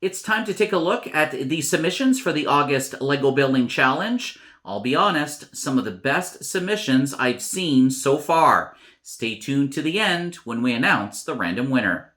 It's time to take a look at the submissions for the August Lego Building Challenge. I'll be honest, some of the best submissions I've seen so far. Stay tuned to the end when we announce the random winner.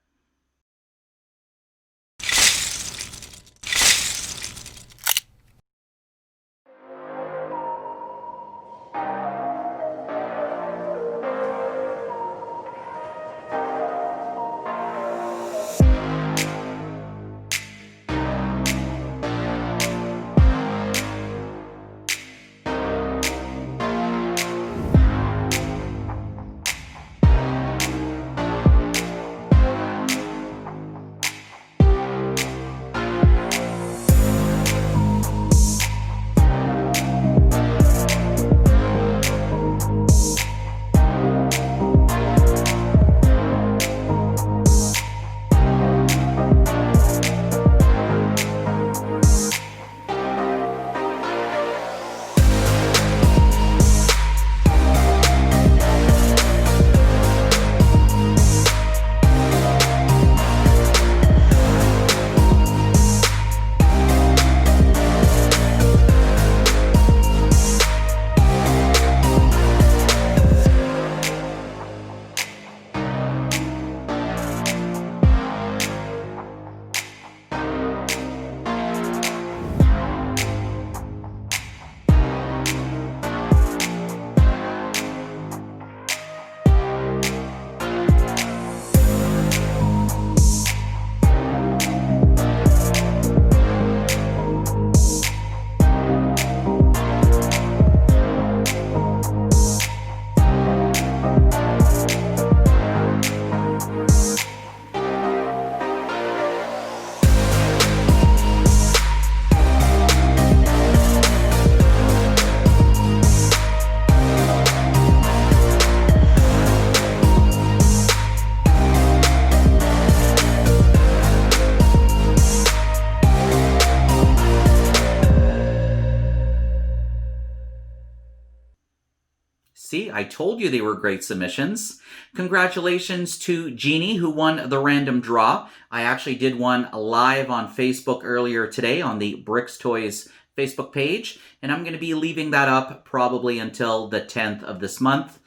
See, I told you they were great submissions. Congratulations to Jeannie, who won the random draw. I actually did one live on Facebook earlier today on the Bricks Toys Facebook page, and I'm going to be leaving that up probably until the 10th of this month.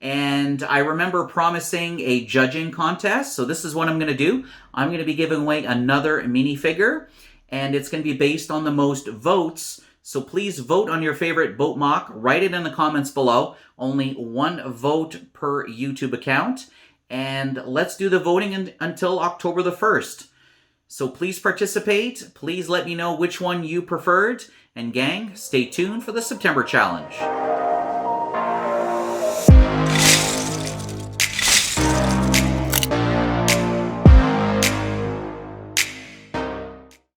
And I remember promising a judging contest, so this is what I'm going to do. I'm going to be giving away another minifigure, and it's going to be based on the most votes. So please vote on your favorite Boat MOC. Write it in the comments below. Only one vote per YouTube account. And let's do the voting until October the 1st. So please participate. Please let me know which one you preferred. And gang, stay tuned for the September challenge.